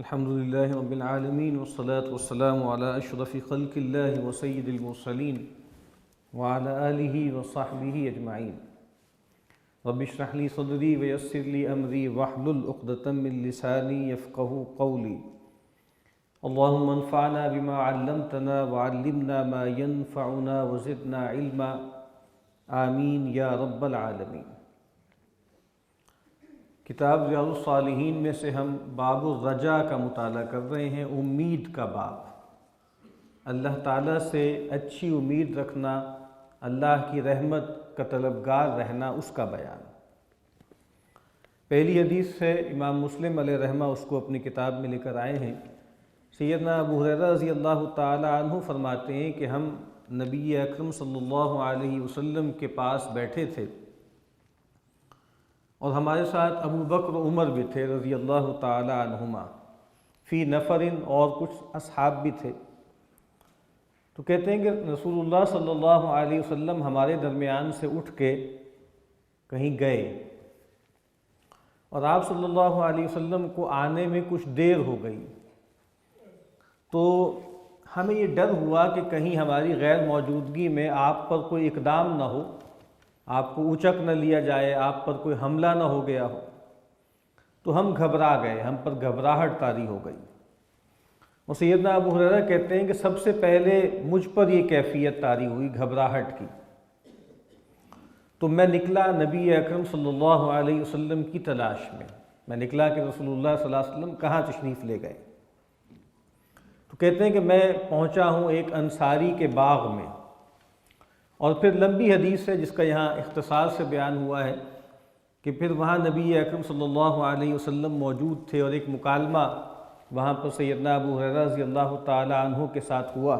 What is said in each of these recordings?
الحمد للہ رب العالمین والصلاة والسلام علی اشرف خلق اللہ وسید المرسلین وعلی آلہ وصحبہ اجمعین۔ رب اشرح لی صدری ویسر لی امری واحلل عقدۃ من لسانی یفقہوا قولی۔ اللہم انفعنا بما علمتنا وعلمنا ما ينفعنا وزدنا علما، آمین یا رب العالمین۔ کتاب ریاض الصالحین میں سے ہم باب الرجا کا مطالعہ کر رہے ہیں، امید کا باب۔ اللہ تعالیٰ سے اچھی امید رکھنا، اللہ کی رحمت کا طلبگار رہنا، اس کا بیان۔ پہلی حدیث سے امام مسلم علیہ رحمہ اس کو اپنی کتاب میں لے کر آئے ہیں۔ سیدنا ابو ہریرہ رضی اللہ تعالی عنہ فرماتے ہیں کہ ہم نبی اکرم صلی اللہ علیہ وسلم کے پاس بیٹھے تھے اور ہمارے ساتھ ابو بکر و عمر بھی تھے رضی اللہ تعالی عنہما، فی نفرن، اور کچھ اصحاب بھی تھے۔ تو کہتے ہیں کہ رسول اللہ صلی اللہ علیہ وسلم ہمارے درمیان سے اٹھ کے کہیں گئے اور آپ صلی اللہ علیہ وسلم کو آنے میں کچھ دیر ہو گئی، تو ہمیں یہ ڈر ہوا کہ کہیں ہماری غیر موجودگی میں آپ پر کوئی اقدام نہ ہو، آپ کو اچک نہ لیا جائے، آپ پر کوئی حملہ نہ ہو گیا ہو۔ تو ہم گھبرا گئے، ہم پر گھبراہٹ طاری ہو گئی۔ اور سیدنا ابو ہریرہ کہتے ہیں کہ سب سے پہلے مجھ پر یہ کیفیت طاری ہوئی گھبراہٹ کی۔ تو میں نکلا نبی اکرم صلی اللہ علیہ وسلم کی تلاش میں، میں نکلا کہ رسول اللہ صلی اللہ علیہ وسلم کہاں تشریف لے گئے۔ تو کہتے ہیں کہ میں پہنچا ہوں ایک انصاری کے باغ میں، اور پھر لمبی حدیث ہے جس کا یہاں اختصار سے بیان ہوا ہے کہ پھر وہاں نبی اکرم صلی اللہ علیہ وسلم موجود تھے اور ایک مکالمہ وہاں پر سیدنا ابو ہریرہ رضی اللہ تعالی عنہ کے ساتھ ہوا،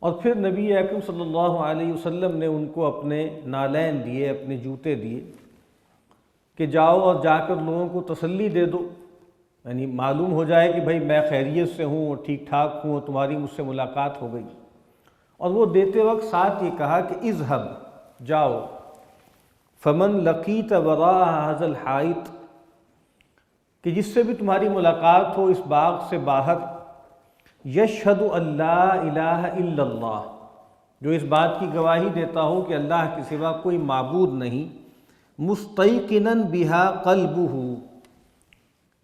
اور پھر نبی اکرم صلی اللہ علیہ وسلم نے ان کو اپنے نالین دیے، اپنے جوتے دیے کہ جاؤ اور جا کر لوگوں کو تسلی دے دو، یعنی معلوم ہو جائے کہ بھئی میں خیریت سے ہوں اور ٹھیک ٹھاک ہوں اور تمہاری مجھ سے ملاقات ہو گئی۔ اور وہ دیتے وقت ساتھ یہ کہا کہ اذهب، جاؤ، فمن لقیت وراء هذا الحائط، کہ جس سے بھی تمہاری ملاقات ہو اس باغ سے باہر، یشہد ان لا الہ الا اللہ، جو اس بات کی گواہی دیتا ہو کہ اللہ کے سوا کوئی معبود نہیں، مستیقنا بہا قلبہ،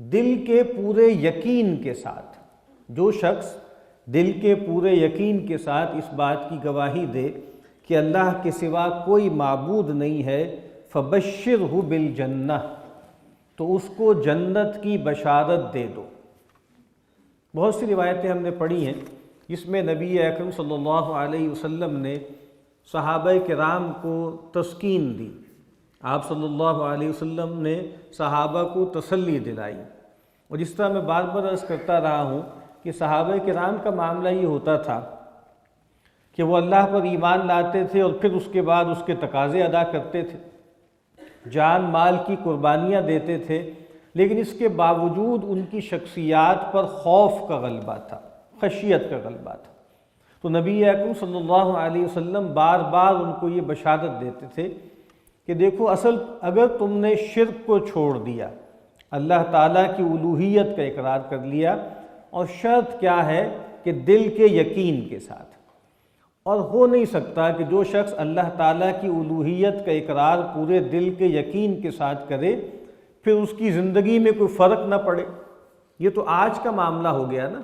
دل کے پورے یقین کے ساتھ، جو شخص دل کے پورے یقین کے ساتھ اس بات کی گواہی دے کہ اللہ کے سوا کوئی معبود نہیں ہے، فبشرہ بالجنہ، تو اس کو جنت کی بشارت دے دو۔ بہت سی روایتیں ہم نے پڑھی ہیں جس میں نبی اکرم صلی اللہ علیہ وسلم نے صحابہ کرام کو تسکین دی، آپ صلی اللہ علیہ وسلم نے صحابہ کو تسلی دلائی۔ اور جس طرح میں بار بار عرض کرتا رہا ہوں کہ صحابہ کرام کا معاملہ یہ ہوتا تھا کہ وہ اللہ پر ایمان لاتے تھے اور پھر اس کے بعد اس کے تقاضے ادا کرتے تھے، جان مال کی قربانیاں دیتے تھے، لیکن اس کے باوجود ان کی شخصیات پر خوف کا غلبہ تھا، خشیت کا غلبہ تھا۔ تو نبی اکرم صلی اللہ علیہ وسلم بار بار ان کو یہ بشارت دیتے تھے کہ دیکھو، اصل اگر تم نے شرک کو چھوڑ دیا، اللہ تعالیٰ کی الوہیت کا اقرار کر لیا، اور شرط کیا ہے کہ دل کے یقین کے ساتھ، اور ہو نہیں سکتا کہ جو شخص اللہ تعالیٰ کی الوہیت کا اقرار پورے دل کے یقین کے ساتھ کرے پھر اس کی زندگی میں کوئی فرق نہ پڑے۔ یہ تو آج کا معاملہ ہو گیا نا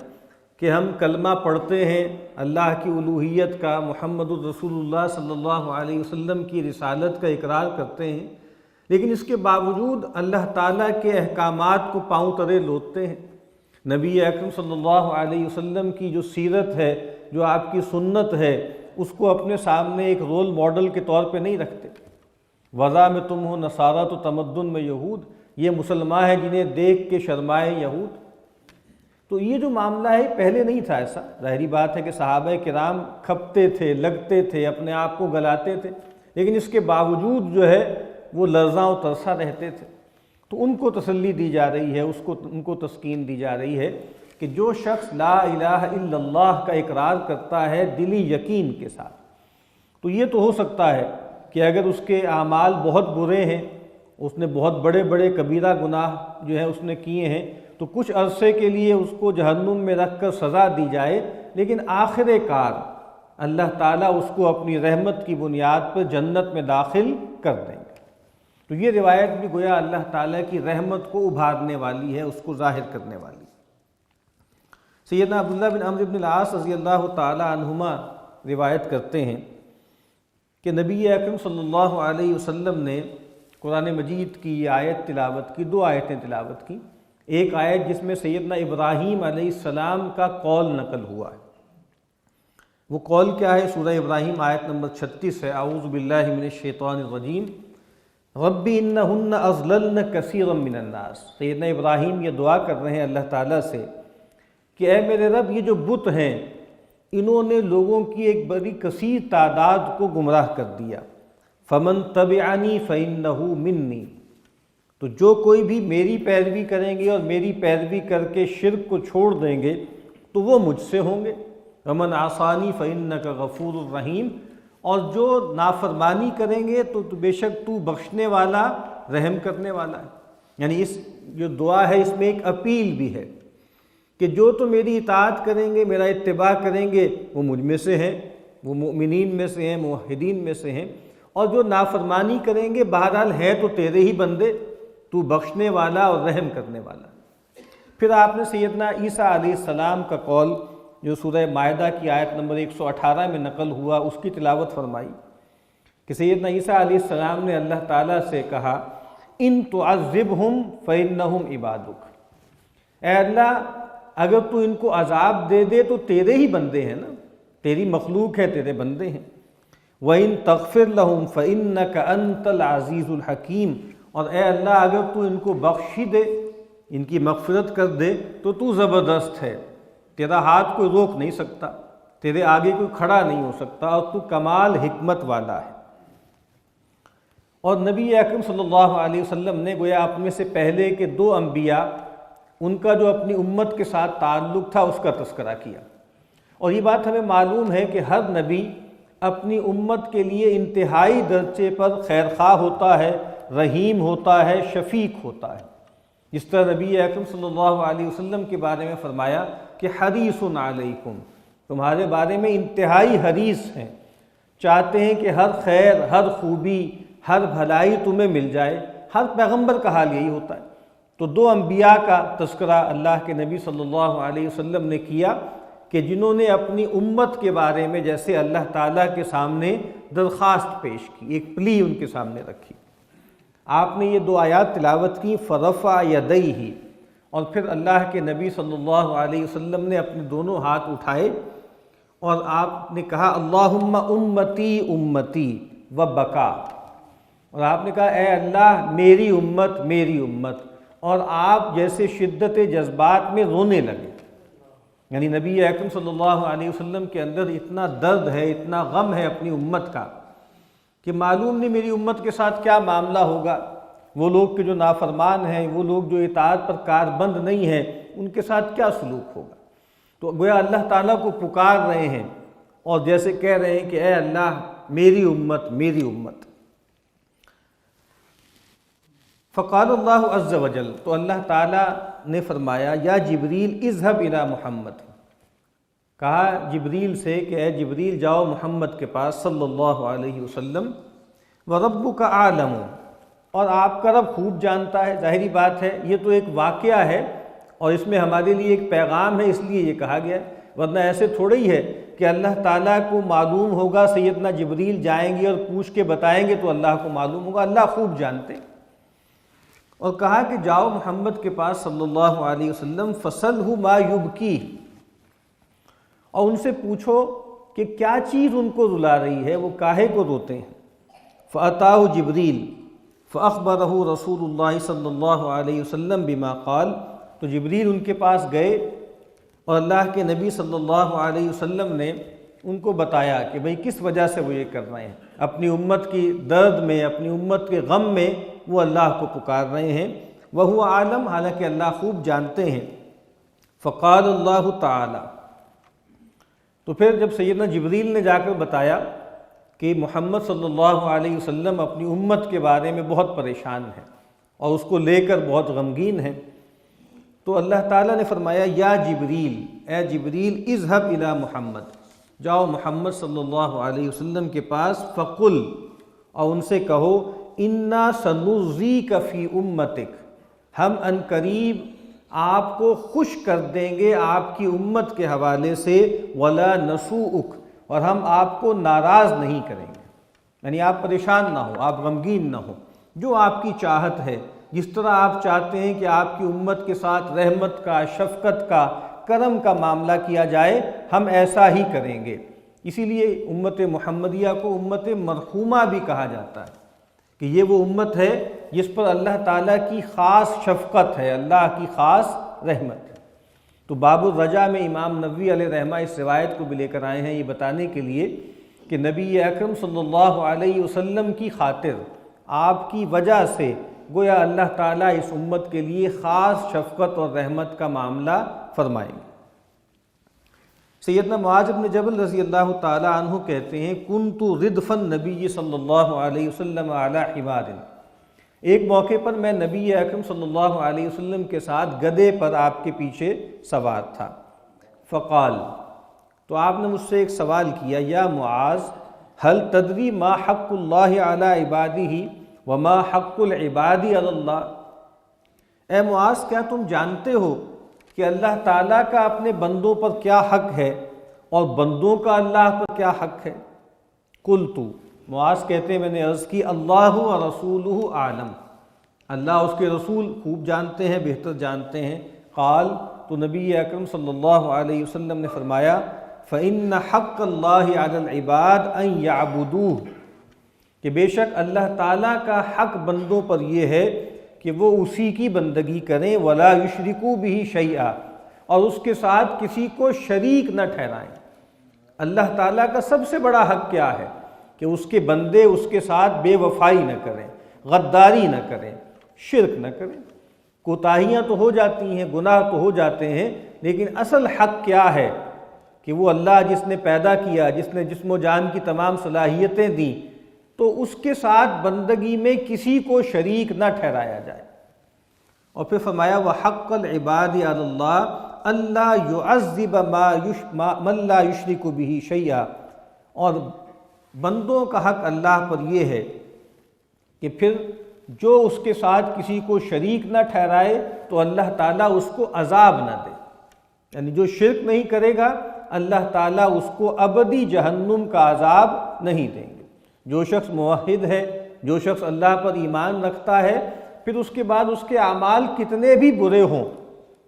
کہ ہم کلمہ پڑھتے ہیں اللہ کی الوہیت کا، محمد الرسول اللہ صلی اللہ علیہ وسلم کی رسالت کا اقرار کرتے ہیں، لیکن اس کے باوجود اللہ تعالیٰ کے احکامات کو پاؤں تلے لوٹتے ہیں۔ نبی اکرم صلی اللہ علیہ وسلم کی جو سیرت ہے، جو آپ کی سنت ہے، اس کو اپنے سامنے ایک رول ماڈل کے طور پہ نہیں رکھتے۔ وضع میں تم ہو نصارہ تو تمدن میں یہود، یہ مسلمان ہیں جنہیں دیکھ کے شرمائے یہود۔ تو یہ جو معاملہ ہے پہلے نہیں تھا ایسا، ظاہری بات ہے کہ صحابہ کرام کھپتے تھے، لگتے تھے، اپنے آپ کو گلاتے تھے، لیکن اس کے باوجود جو ہے وہ لرزاں و ترساں رہتے تھے۔ تو ان کو تسلی دی جا رہی ہے، ان کو تسکین دی جا رہی ہے کہ جو شخص لا الہ الا اللہ کا اقرار کرتا ہے دلی یقین کے ساتھ، تو یہ تو ہو سکتا ہے کہ اگر اس کے اعمال بہت برے ہیں، اس نے بہت بڑے بڑے کبیرہ گناہ جو ہیں اس نے کیے ہیں، تو کچھ عرصے کے لیے اس کو جہنم میں رکھ کر سزا دی جائے، لیکن آخر کار اللہ تعالیٰ اس کو اپنی رحمت کی بنیاد پر جنت میں داخل کر دیں گے۔ تو یہ روایت بھی گویا اللہ تعالیٰ کی رحمت کو ابھارنے والی ہے، اس کو ظاہر کرنے والی۔ سیدنا عبداللہ بن عمرو بن العاص رضی اللہ تعالی عنہما روایت کرتے ہیں کہ نبی اکرم صلی اللہ علیہ وسلم نے قرآن مجید کی یہ آیت تلاوت کی، 2 آیتیں تلاوت کی۔ ایک آیت جس میں سیدنا ابراہیم علیہ السلام کا قول نقل ہوا ہے، وہ قول کیا ہے؟ سورہ ابراہیم آیت نمبر 36 ہے، اعوذ باللہ من الشیطان الرجیم ربی انہن اضللن کثیرا من الناس۔ سیدنا ابراہیم یہ دعا کر رہے ہیں اللہ تعالیٰ سے کہ اے میرے رب، یہ جو بت ہیں انہوں نے لوگوں کی ایک بڑی کثیر تعداد کو گمراہ کر دیا۔ فمن تبعنی فإنہ منی، تو جو کوئی بھی میری پیروی کریں گے اور میری پیروی کر کے شرک کو چھوڑ دیں گے تو وہ مجھ سے ہوں گے۔ ومن عصانی فإنک غفور الرحیم، اور جو نافرمانی کریں گے تو بے شک تو بخشنے والا، رحم کرنے والا ہے۔ یعنی اس جو دعا ہے اس میں ایک اپیل بھی ہے کہ جو تو میری اطاعت کریں گے، میرا اتباع کریں گے، وہ مجھ میں سے ہیں، وہ مؤمنین میں سے ہیں، موحدین میں سے ہیں، اور جو نافرمانی کریں گے بہرحال ہے تو تیرے ہی بندے، تو بخشنے والا اور رحم کرنے والا۔ پھر آپ نے سیدنا عیسیٰ علیہ السلام کا قول جو سورہ مائدہ کی آیت نمبر 118 میں نقل ہوا اس کی تلاوت فرمائی کہ سیدنا عیسیٰ علیہ السلام نے اللہ تعالیٰ سے کہا ان تعذبہم فإنہم عبادک، اے اللہ اگر تو ان کو عذاب دے دے تو تیرے ہی بندے ہیں نا، تیری مخلوق ہے، تیرے بندے ہیں۔ وَإِن تَغْفِرْ لَهُمْ فَإِنَّكَ أَنْتَ الْعَزِيزُ الْحَكِيمُ، اور اے اللہ اگر تو ان کو بخش ہی دے، ان کی مغفرت کر دے تو زبردست ہے، تیرا ہاتھ کوئی روک نہیں سکتا، تیرے آگے کوئی کھڑا نہیں ہو سکتا، اور تو کمال حکمت والا ہے۔ اور نبی اکرم صلی اللہ علیہ وسلم نے گویا اپنے سے پہلے کے 2 انبیاء ان کا جو اپنی امت کے ساتھ تعلق تھا اس کا تذکرہ کیا، اور یہ بات ہمیں معلوم ہے کہ ہر نبی اپنی امت کے لیے انتہائی درجے پر خیرخواہ ہوتا ہے، رحیم ہوتا ہے، شفیق ہوتا ہے۔ جس طرح نبی اکرم صلی اللہ علیہ وسلم کے بارے میں فرمایا کہ حریص علیکم، تمہارے بارے میں انتہائی حریص ہیں، چاہتے ہیں کہ ہر خیر، ہر خوبی، ہر بھلائی تمہیں مل جائے۔ ہر پیغمبر کا حال یہی ہوتا ہے۔ تو 2 انبیاء کا تذکرہ اللہ کے نبی صلی اللہ علیہ وسلم نے کیا کہ جنہوں نے اپنی امت کے بارے میں جیسے اللہ تعالیٰ کے سامنے درخواست پیش کی، ایک پلی ان کے سامنے رکھی۔ آپ نے یہ 2 آیات تلاوت کی، فرفع یدیہ، اور پھر اللہ کے نبی صلی اللہ علیہ وسلم نے اپنے دونوں ہاتھ اٹھائے اور آپ نے کہا اللہم امتی امتی وبکا، اور آپ نے کہا اے اللہ میری امت میری امت، اور آپ جیسے شدت جذبات میں رونے لگے۔ یعنی نبی اکرم صلی اللہ علیہ وسلم کے اندر اتنا درد ہے، اتنا غم ہے اپنی امت کا کہ معلوم نہیں میری امت کے ساتھ کیا معاملہ ہوگا، وہ لوگ کہ جو نافرمان ہیں، وہ لوگ جو اطاعت پر کاربند نہیں ہیں، ان کے ساتھ کیا سلوک ہوگا۔ تو گویا اللہ تعالیٰ کو پکار رہے ہیں اور جیسے کہہ رہے ہیں کہ اے اللہ میری امت میری امت۔ فقال اللہ عز وجل، تو اللہ تعالیٰ نے فرمایا یا جبریل اذهب الی محمد، کہا جبریل سے کہ اے جبریل جاؤ محمد کے پاس صلی اللہ علیہ وسلم، وربک اعلم، اور آپ کا رب خوب جانتا ہے۔ ظاہری بات ہے یہ تو ایک واقعہ ہے اور اس میں ہمارے لیے ایک پیغام ہے، اس لیے یہ کہا گیا ہے، ورنہ ایسے تھوڑا ہی ہے کہ اللہ تعالیٰ کو معلوم ہوگا، سیدنا جبریل جائیں گے اور پوچھ کے بتائیں گے تو اللہ کو معلوم ہوگا، اللہ خوب جانتے ہیں۔ اور کہا کہ جاؤ محمد کے پاس صلی اللہ علیہ وسلم، فسلہ ما یبکی، اور ان سے پوچھو کہ کیا چیز ان کو رلا رہی ہے، وہ کاہے کو روتے ہیں۔ فاتاہ جبریل فاخبرہ رسول اللہ صلی اللہ علیہ وسلم بما قال، تو جبریل ان کے پاس گئے اور اللہ کے نبی صلی اللہ علیہ وسلم نے ان کو بتایا کہ بھئی کس وجہ سے وہ یہ کر رہے ہیں، اپنی امت کی درد میں، اپنی امت کے غم میں وہ اللہ کو پکار رہے ہیں۔ وہو عالم، حالانکہ اللہ خوب جانتے ہیں۔ فقال اللہ تعالی، تو پھر جب سیدنا جبریل نے جا کر بتایا کہ محمد صلی اللہ علیہ وسلم اپنی امت کے بارے میں بہت پریشان ہیں اور اس کو لے کر بہت غمگین ہیں، تو اللہ تعالیٰ نے فرمایا یا جبریل، اے جبریل اذهب الی محمد، جاؤ محمد صلی اللہ علیہ وسلم کے پاس، فقل، اور ان سے کہو، انا سنرضیک فی امتک، ہم ان قریب آپ کو خوش کر دیں گے آپ کی امت کے حوالے سے، ولا نسوءک، اور ہم آپ کو ناراض نہیں کریں گے، یعنی آپ پریشان نہ ہو، آپ غمگین نہ ہو، جو آپ کی چاہت ہے، جس طرح آپ چاہتے ہیں کہ آپ کی امت کے ساتھ رحمت کا، شفقت کا، کرم کا معاملہ کیا جائے، ہم ایسا ہی کریں گے۔ اسی لیے امت محمدیہ کو امت مرحومہ بھی کہا جاتا ہے، کہ یہ وہ امت ہے جس پر اللہ تعالیٰ کی خاص شفقت ہے، اللہ کی خاص رحمت ہے۔ تو باب الرجا میں امام نووی علیہ رحمہ اس روایت کو بھی لے کر آئے ہیں، یہ بتانے کے لیے کہ نبی اکرم صلی اللہ علیہ وسلم کی خاطر، آپ کی وجہ سے گویا اللہ تعالیٰ اس امت کے لیے خاص شفقت اور رحمت کا معاملہ فرمائیں گے۔ سیدنا معاذ بن جبل رضی اللہ تعالیٰ عنہ کہتے ہیں، کنت ردف النبی صلی اللہ علیہ وسلم علی حمار، ایک موقع پر میں نبی اکرم صلی اللہ علیہ وسلم کے ساتھ گدھے پر آپ کے پیچھے سوار تھا، فقال، تو آپ نے مجھ سے ایک سوال کیا، یا معاذ هل تدری ما حق اللہ علی عبادہ وما حق العباد علی اللہ، اے معاذ کیا تم جانتے ہو کہ اللہ تعالیٰ کا اپنے بندوں پر کیا حق ہے اور بندوں کا اللہ پر کیا حق ہے؟ قلت، معاذ کہتے ہیں میں نے عرض کی، اللہ و رسولہ اعلم، اللہ اس کے رسول خوب جانتے ہیں، بہتر جانتے ہیں۔ قال، تو نبی اکرم صلی اللہ علیہ وسلم نے فرمایا، فإن حق اللہ علی العباد ان یعبدوہ، کہ بے شک اللہ تعالیٰ کا حق بندوں پر یہ ہے کہ وہ اسی کی بندگی کریں، ولا یشرکوا بہ شیئا، اور اس کے ساتھ کسی کو شریک نہ ٹھہرائیں۔ اللہ تعالیٰ کا سب سے بڑا حق کیا ہے؟ کہ اس کے بندے اس کے ساتھ بے وفائی نہ کریں، غداری نہ کریں، شرک نہ کریں۔ کوتاہیاں تو ہو جاتی ہیں، گناہ تو ہو جاتے ہیں، لیکن اصل حق کیا ہے؟ کہ وہ اللہ جس نے پیدا کیا، جس نے جسم و جان کی تمام صلاحیتیں دیں، تو اس کے ساتھ بندگی میں کسی کو شریک نہ ٹھہرایا جائے۔ اور پھر فرمایا، وَحَقَّ الْعِبَادِ عَلَى اللَّهِ أَلَّا يُعَذِّبَ مَن لَّا يُشْرِكُ بِهِ شَيْئًا، اور بندوں کا حق اللہ پر یہ ہے کہ پھر جو اس کے ساتھ کسی کو شریک نہ ٹھہرائے تو اللہ تعالیٰ اس کو عذاب نہ دے، یعنی جو شرک نہیں کرے گا اللہ تعالیٰ اس کو ابدی جہنم کا عذاب نہیں دیں گے۔ جو شخص موحد ہے، جو شخص اللہ پر ایمان رکھتا ہے، پھر اس کے بعد اس کے اعمال کتنے بھی برے ہوں،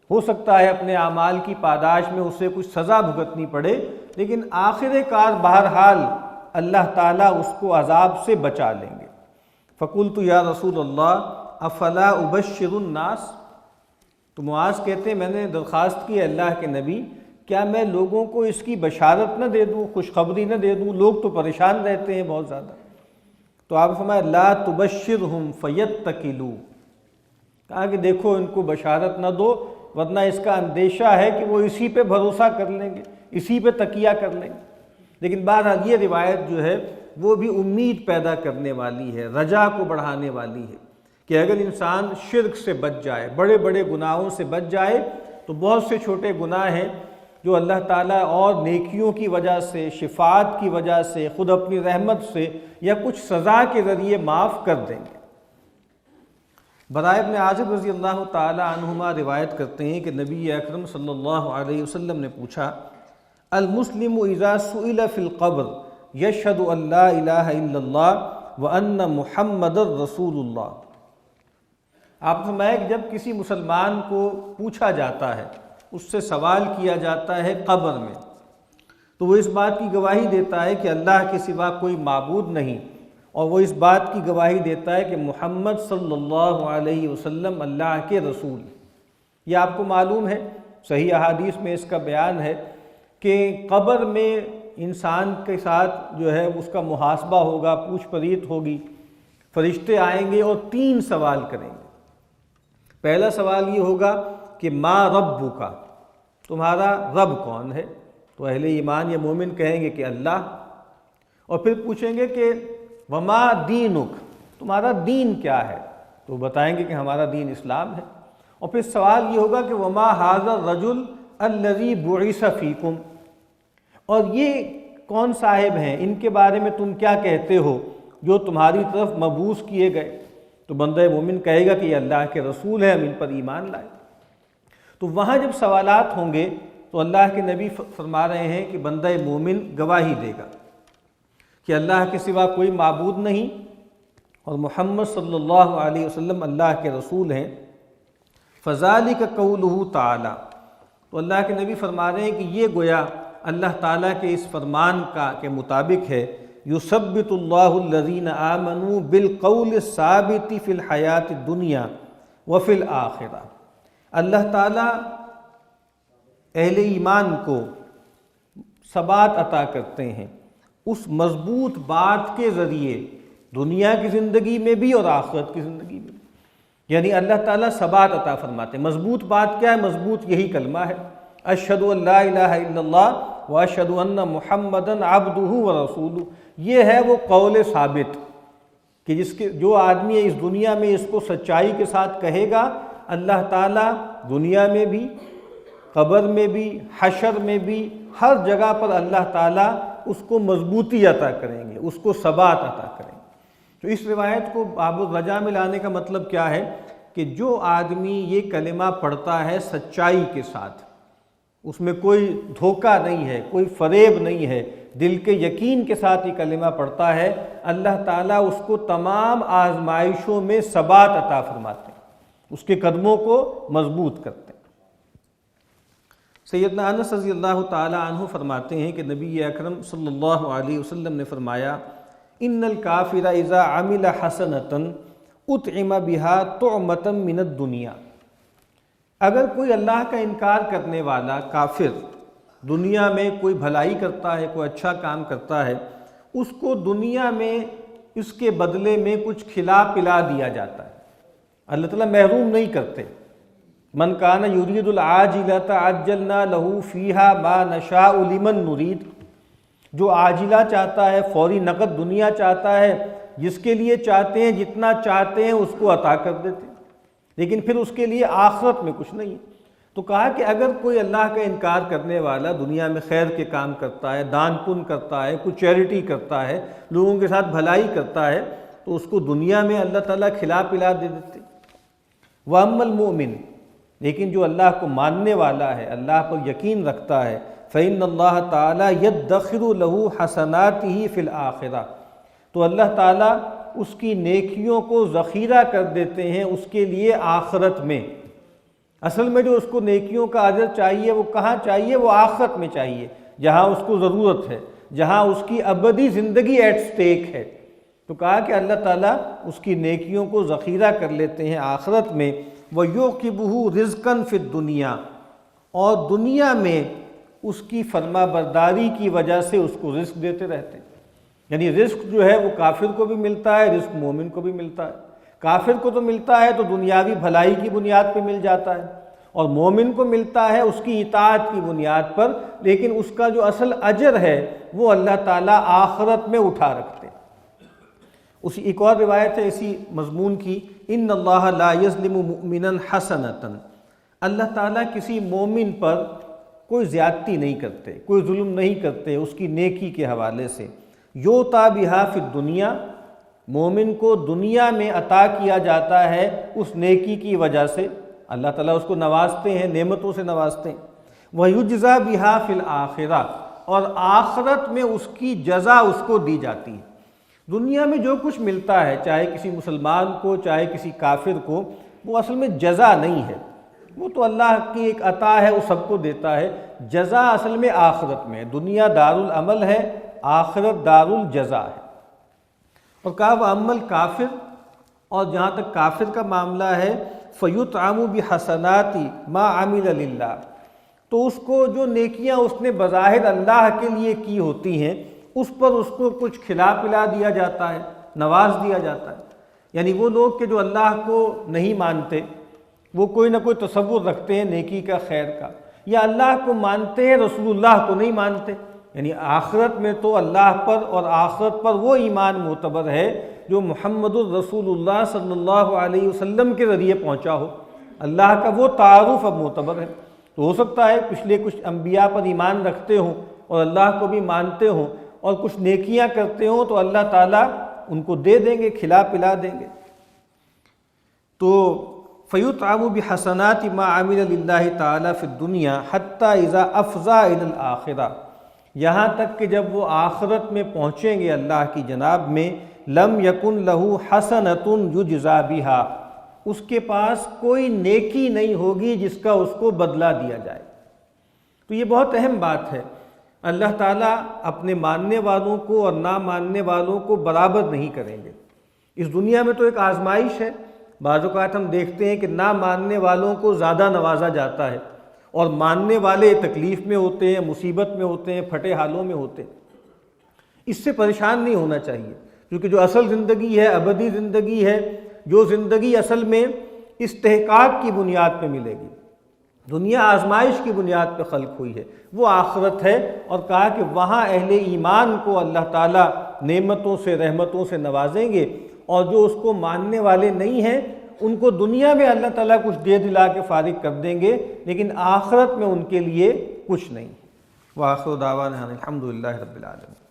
ہو سکتا ہے اپنے اعمال کی پاداش میں اسے کچھ سزا بھگتنی پڑے، لیکن آخر کار بہرحال اللہ تعالیٰ اس کو عذاب سے بچا لیں گے۔ فقلت یا رسول اللہ افلا ابشر الناس، تو معاذ کہتے ہیں میں نے درخواست کی اللہ کے نبی، کیا میں لوگوں کو اس کی بشارت نہ دے دوں، خوشخبری نہ دے دوں؟ لوگ تو پریشان رہتے ہیں بہت زیادہ۔ تو آپ نے فرمایا، لا تبشرہم فیتکلوا، کہا کہ دیکھو ان کو بشارت نہ دو، ورنہ اس کا اندیشہ ہے کہ وہ اسی پہ بھروسہ کر لیں گے، اسی پہ تکیہ کر لیں گے۔ لیکن بہرحال یہ روایت جو ہے وہ بھی امید پیدا کرنے والی ہے، رجا کو بڑھانے والی ہے، کہ اگر انسان شرک سے بچ جائے، بڑے بڑے گناہوں سے بچ جائے، تو بہت سے چھوٹے گناہ ہیں جو اللہ تعالیٰ اور نیکیوں کی وجہ سے، شفاعت کی وجہ سے، خود اپنی رحمت سے یا کچھ سزا کے ذریعے معاف کر دیں گے۔ براء بن عازب رضی اللہ تعالی عنہما روایت کرتے ہیں کہ نبی اکرم صلی اللہ علیہ وسلم نے پوچھا، المسلم اذا سئل فی القبر یشہد ان لا الہ الا اللہ وان محمد رسول اللہ، آپ فرمایا کہ جب کسی مسلمان کو پوچھا جاتا ہے، اس سے سوال کیا جاتا ہے قبر میں، تو وہ اس بات کی گواہی دیتا ہے کہ اللہ کے سوا کوئی معبود نہیں، اور وہ اس بات کی گواہی دیتا ہے کہ محمد صلی اللہ علیہ وسلم اللہ کے رسول۔ یہ آپ کو معلوم ہے، صحیح احادیث میں اس کا بیان ہے کہ قبر میں انسان کے ساتھ جو ہے اس کا محاسبہ ہوگا، پوچھ پریت ہوگی، فرشتے آئیں گے اور 3 سوال کریں گے۔ پہلا سوال یہ ہوگا کہ ما ربک، تمہارا رب کون ہے؟ تو اہل ایمان یا مومن کہیں گے کہ اللہ، اور پھر پوچھیں گے کہ وما دینک، تمہارا دین کیا ہے؟ تو بتائیں گے کہ ہمارا دین اسلام ہے۔ اور پھر سوال یہ ہوگا کہ وما ھذا الرجل الذی بعث فیکم، اور یہ کون صاحب ہیں، ان کے بارے میں تم کیا کہتے ہو جو تمہاری طرف مبعوث کیے گئے؟ تو بندہ مومن کہے گا کہ یہ اللہ کے رسول ہیں، ہم ان پر ایمان لائے۔ تو وہاں جب سوالات ہوں گے تو اللہ کے نبی فرما رہے ہیں کہ بندہ مومن گواہی دے گا کہ اللہ کے سوا کوئی معبود نہیں اور محمد صلی اللہ علیہ وسلم اللہ کے رسول ہیں۔ فذالک قولہ تعالی، تو اللہ کے نبی فرما رہے ہیں کہ یہ گویا اللہ تعالیٰ کے اس فرمان کے مطابق ہے، یثبت اللہ الذین آمنوا بالقول الثابت فی الحیات الدنیا وفی الآخرہ، اللہ تعالیٰ اہل ایمان کو ثبات عطا کرتے ہیں اس مضبوط بات کے ذریعے دنیا کی زندگی میں بھی اور آخرت کی زندگی میں بھی، یعنی اللہ تعالیٰ ثبات عطا فرماتے ہیں۔ مضبوط بات کیا ہے؟ مضبوط یہی کلمہ ہے، اشہد ان لا الہ الا اللہ واشہد ان محمدًا عبدہ ورسولہ، یہ ہے وہ قول ثابت کہ جو آدمی اس دنیا میں اس کو سچائی کے ساتھ کہے گا، اللہ تعالیٰ دنیا میں بھی، قبر میں بھی، حشر میں بھی، ہر جگہ پر اللہ تعالیٰ اس کو مضبوطی عطا کریں گے، اس کو ثبات عطا کریں گے۔ تو اس روایت کو باب الرجا میں لانے کا مطلب کیا ہے کہ جو آدمی یہ کلمہ پڑھتا ہے سچائی کے ساتھ، اس میں کوئی دھوکہ نہیں ہے، کوئی فریب نہیں ہے، دل کے یقین کے ساتھ یہ کلمہ پڑھتا ہے، اللہ تعالیٰ اس کو تمام آزمائشوں میں ثبات عطا فرماتے ہیں، اس کے قدموں کو مضبوط کرتے ہیں۔ سیدنا انس رضی اللہ تعالی عنہ فرماتے ہیں کہ نبی اکرم صلی اللہ علیہ وسلم نے فرمایا، ان الکافر اذا عمل حسنۃ اطعم بها طعمۃ من الدنیا، اگر کوئی اللہ کا انکار کرنے والا کافر دنیا میں کوئی بھلائی کرتا ہے، کوئی اچھا کام کرتا ہے، اس کو دنیا میں اس کے بدلے میں کچھ کھلا پلا دیا جاتا ہے، اللہ تعالیٰ محروم نہیں کرتے۔ من کان یرید العاجلۃ عجلنا لہ فیہا ما نشاء لمن نرید، جو عاجلہ چاہتا ہے، فوری نقد دنیا چاہتا ہے، جس کے لیے چاہتے ہیں جتنا چاہتے ہیں اس کو عطا کر دیتے ہیں، لیکن پھر اس کے لیے آخرت میں کچھ نہیں۔ تو کہا کہ اگر کوئی اللہ کا انکار کرنے والا دنیا میں خیر کے کام کرتا ہے، دان پن کرتا ہے، کوئی چیریٹی کرتا ہے، لوگوں کے ساتھ بھلائی کرتا ہے، تو اس کو دنیا میں اللہ تعالیٰ کھلا پلا دے دیتے۔ وَأَمَّا الْمُؤْمِنُ، لیکن جو اللہ کو ماننے والا ہے، اللہ پر یقین رکھتا ہے، فَإِنَّ اللَّهَ تَعَالَى يَدَّخِرُ لَهُ حَسَنَاتِهِ فِي الْآخِرَةِ، تو اللہ تعالیٰ اس کی نیکیوں کو ذخیرہ کر دیتے ہیں اس کے لیے آخرت میں۔ اصل میں جو اس کو نیکیوں کا اجر چاہیے وہ کہاں چاہیے؟ وہ آخرت میں چاہیے، جہاں اس کو ضرورت ہے، جہاں اس کی ابدی زندگی ایٹ سٹیک ہے۔ تو کہا کہ اللہ تعالیٰ اس کی نیکیوں کو ذخیرہ کر لیتے ہیں آخرت میں۔ وَيُعْقِبُهُ رِزْقًا فِي الدُّنْيَا، اور دنیا میں اس کی فرما برداری کی وجہ سے اس کو رزق دیتے رہتے ہیں، یعنی رزق جو ہے وہ کافر کو بھی ملتا ہے، رزق مومن کو بھی ملتا ہے۔ کافر کو تو ملتا ہے تو دنیاوی بھلائی کی بنیاد پہ مل جاتا ہے، اور مومن کو ملتا ہے اس کی اطاعت کی بنیاد پر، لیکن اس کا جو اصل اجر ہے وہ اللہ تعالیٰ آخرت میں اٹھا رکھتے ہیں۔ اسی ایک اور روایت ہے اسی مضمون کی، ان اللہ لا یظلم مؤمنا حسنۃ، اللہ تعالیٰ کسی مومن پر کوئی زیادتی نہیں کرتے، کوئی ظلم نہیں کرتے اس کی نیکی کے حوالے سے۔ یوتا بہا فی الدنیا، مومن کو دنیا میں عطا کیا جاتا ہے اس نیکی کی وجہ سے، اللہ تعالیٰ اس کو نوازتے ہیں، نعمتوں سے نوازتے ہیں۔ وَيُجْزَى بِهَا فِي الْآخِرَةِ، اور آخرت میں اس کی جزا اس کو دی جاتی ہے۔ دنیا میں جو کچھ ملتا ہے، چاہے کسی مسلمان کو چاہے کسی کافر کو، وہ اصل میں جزا نہیں ہے، وہ تو اللہ کی ایک عطا ہے، وہ سب کو دیتا ہے۔ جزا اصل میں آخرت میں، دنیا دار العمل ہے، آخرت دار الجزا ہے۔ اور کہا وَأَمَّا الْكَافِرُ، اور جہاں تک کافر کا معاملہ ہے، فَيُطْعَمُ بِحَسَنَاتِ مَا عَمِلَ لِلَّهِ، تو اس کو جو نیکیاں اس نے بظاہر اللہ کے لیے کی ہوتی ہیں اس پر اس کو کچھ کھلا پلا دیا جاتا ہے، نواز دیا جاتا ہے۔ یعنی وہ لوگ کہ جو اللہ کو نہیں مانتے، وہ کوئی نہ کوئی تصور رکھتے ہیں نیکی کا، خیر کا، یا اللہ کو مانتے ہیں رسول اللہ کو نہیں مانتے، یعنی آخرت میں تو اللہ پر اور آخرت پر وہ ایمان معتبر ہے جو محمد الرسول اللہ صلی اللہ علیہ وسلم کے ذریعے پہنچا ہو۔ اللہ کا وہ تعارف اب معتبر ہے۔ تو ہو سکتا ہے پچھلے کچھ انبیاء پر ایمان رکھتے ہوں اور اللہ کو بھی مانتے ہوں اور کچھ نیکیاں کرتے ہوں تو اللہ تعالیٰ ان کو دے دیں گے، کھلا پلا دیں گے۔ تو فَيُطْعَمُ بِحَسَنَاتِ مَا عَمِلَ لِلَّهِ تَعَالَى فِي الدُّنْيَا حَتَّى إِذَا أَفْضَى إِلَى الْآخِرَةِ، یہاں تک کہ جب وہ آخرت میں پہنچیں گے اللہ کی جناب میں، لَمْ يَكُنْ لَهُ حَسَنَةٌ يُجْزَى بِهَا، اس کے پاس کوئی نیکی نہیں ہوگی جس کا اس کو بدلہ دیا جائے۔ تو یہ بہت اہم بات ہے، اللہ تعالیٰ اپنے ماننے والوں کو اور نہ ماننے والوں کو برابر نہیں کریں گے۔ اس دنیا میں تو ایک آزمائش ہے، بعض اوقات ہم دیکھتے ہیں کہ نہ ماننے والوں کو زیادہ نوازا جاتا ہے اور ماننے والے تکلیف میں ہوتے ہیں، مصیبت میں ہوتے ہیں، پھٹے حالوں میں ہوتے ہیں۔ اس سے پریشان نہیں ہونا چاہیے، کیونکہ جو اصل زندگی ہے، ابدی زندگی ہے، جو زندگی اصل میں استحقاق کی بنیاد پہ ملے گی، دنیا آزمائش کی بنیاد پہ خلق ہوئی ہے، وہ آخرت ہے، اور کہا کہ وہاں اہل ایمان کو اللہ تعالیٰ نعمتوں سے، رحمتوں سے نوازیں گے، اور جو اس کو ماننے والے نہیں ہیں ان کو دنیا میں اللہ تعالیٰ کچھ دے دلا کے فارغ کر دیں گے، لیکن آخرت میں ان کے لیے کچھ نہیں۔ وآخر دعوانا الحمدللہ رب العالمین۔